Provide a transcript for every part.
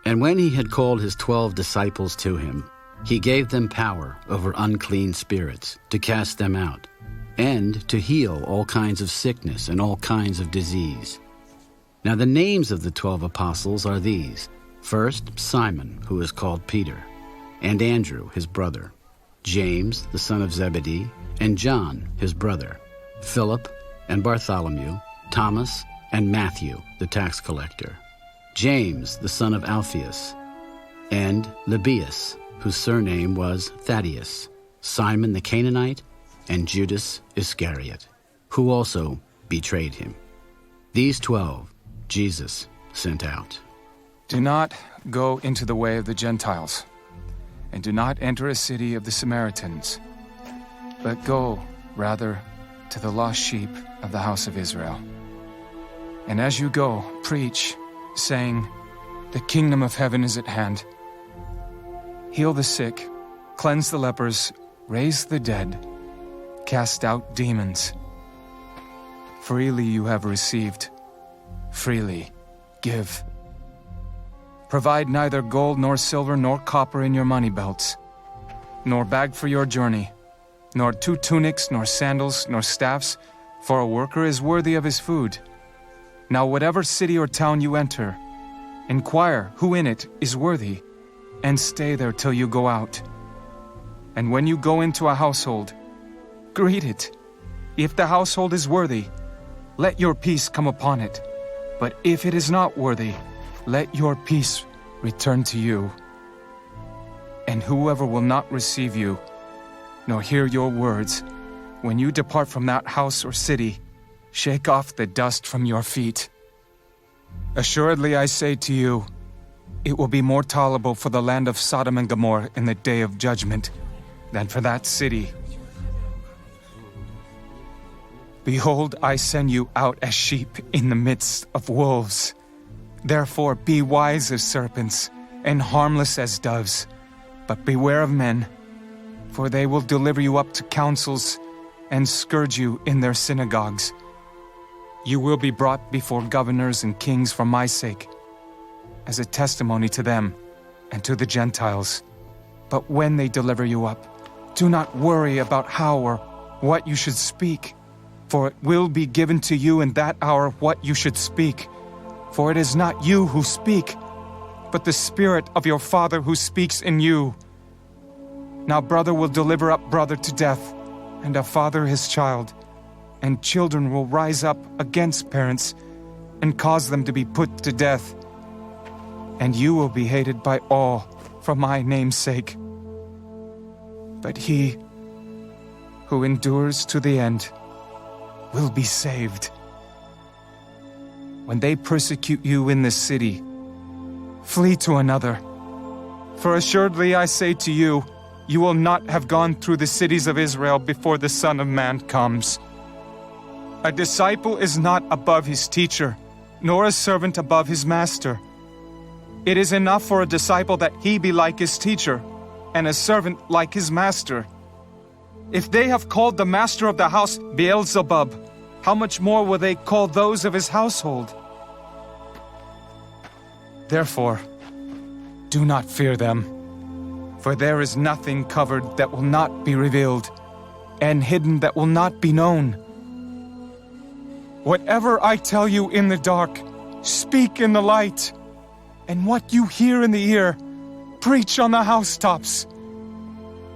And when he had called his 12 disciples to him, he gave them power over unclean spirits to cast them out, and to heal all kinds of sickness and all kinds of disease. Now the names of the 12 apostles are these: first, Simon, who is called Peter, and Andrew, his brother, James, the son of Zebedee, and John, his brother, Philip and Bartholomew, Thomas and Matthew, the tax collector, James, the son of Alphaeus, and Lebbaeus, whose surname was Thaddeus, Simon the Canaanite, and Judas Iscariot, who also betrayed him. These 12 Jesus sent out. Do not go into the way of the Gentiles, and do not enter a city of the Samaritans, but go, rather, to the lost sheep of the house of Israel. And as you go, preach, saying, the kingdom of heaven is at hand. Heal the sick, cleanse the lepers, raise the dead, cast out demons. Freely you have received, freely give. Provide neither gold nor silver nor copper in your money belts, nor bag for your journey, nor 2 tunics, nor sandals, nor staffs, for a worker is worthy of his food. Now whatever city or town you enter, inquire who in it is worthy, and stay there till you go out. And when you go into a household, greet it. If the household is worthy, let your peace come upon it. But if it is not worthy, let your peace return to you. And whoever will not receive you, nor hear your words, when you depart from that house or city, shake off the dust from your feet. Assuredly I say to you, it will be more tolerable for the land of Sodom and Gomorrah in the day of judgment than for that city. Behold, I send you out as sheep in the midst of wolves. Therefore be wise as serpents and harmless as doves. But beware of men, for they will deliver you up to councils and scourge you in their synagogues. You will be brought before governors and kings for my sake, as a testimony to them and to the Gentiles. But when they deliver you up, do not worry about how or what you should speak, for it will be given to you in that hour what you should speak. For it is not you who speak, but the Spirit of your Father who speaks in you. Now brother will deliver up brother to death, and a father his child, and children will rise up against parents and cause them to be put to death. And you will be hated by all for my name's sake. But he who endures to the end will be saved. When they persecute you in this city, flee to another. For assuredly I say to you, you will not have gone through the cities of Israel before the Son of Man comes. A disciple is not above his teacher, nor a servant above his master. It is enough for a disciple that he be like his teacher, and a servant like his master. If they have called the master of the house Beelzebub, how much more will they call those of his household? Therefore, do not fear them, for there is nothing covered that will not be revealed, and hidden that will not be known. Whatever I tell you in the dark, speak in the light, and what you hear in the ear, preach on the housetops.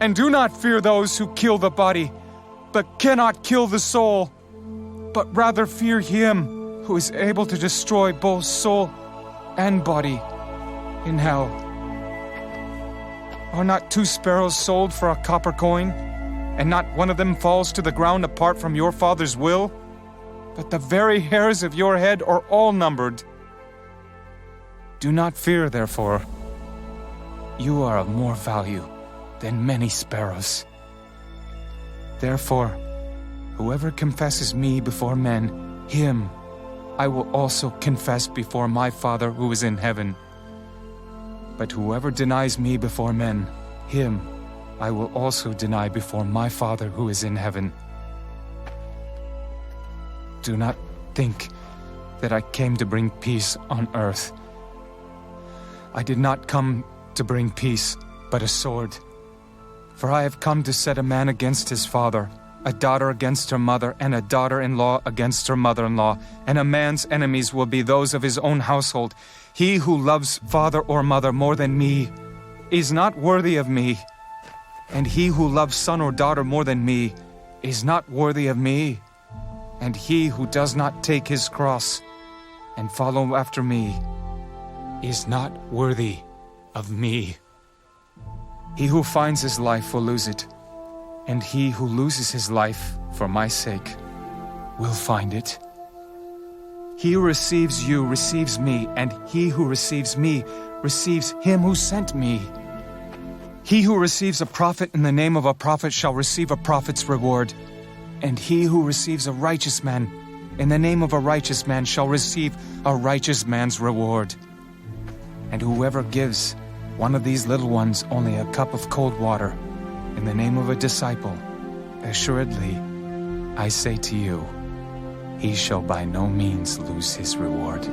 And do not fear those who kill the body, but cannot kill the soul, but rather fear him who is able to destroy both soul and body in hell. Are not 2 sparrows sold for a copper coin, and not one of them falls to the ground apart from your Father's will? But the very hairs of your head are all numbered. Do not fear, therefore. You are of more value than many sparrows. Therefore, whoever confesses me before men, him I will also confess before my Father who is in heaven. But whoever denies me before men, him I will also deny before my Father who is in heaven. Do not think that I came to bring peace on earth. I did not come to bring peace, but a sword. For I have come to set a man against his father, a daughter against her mother, and a daughter-in-law against her mother-in-law, and a man's enemies will be those of his own household. He who loves father or mother more than me is not worthy of me, and he who loves son or daughter more than me is not worthy of me, and he who does not take his cross and follow after me is not worthy of me. He who finds his life will lose it, and he who loses his life for my sake will find it. He who receives you receives me, and he who receives me receives him who sent me. He who receives a prophet in the name of a prophet shall receive a prophet's reward, and he who receives a righteous man in the name of a righteous man shall receive a righteous man's reward. And whoever gives one of these little ones only a cup of cold water in the name of a disciple, assuredly, I say to you, he shall by no means lose his reward.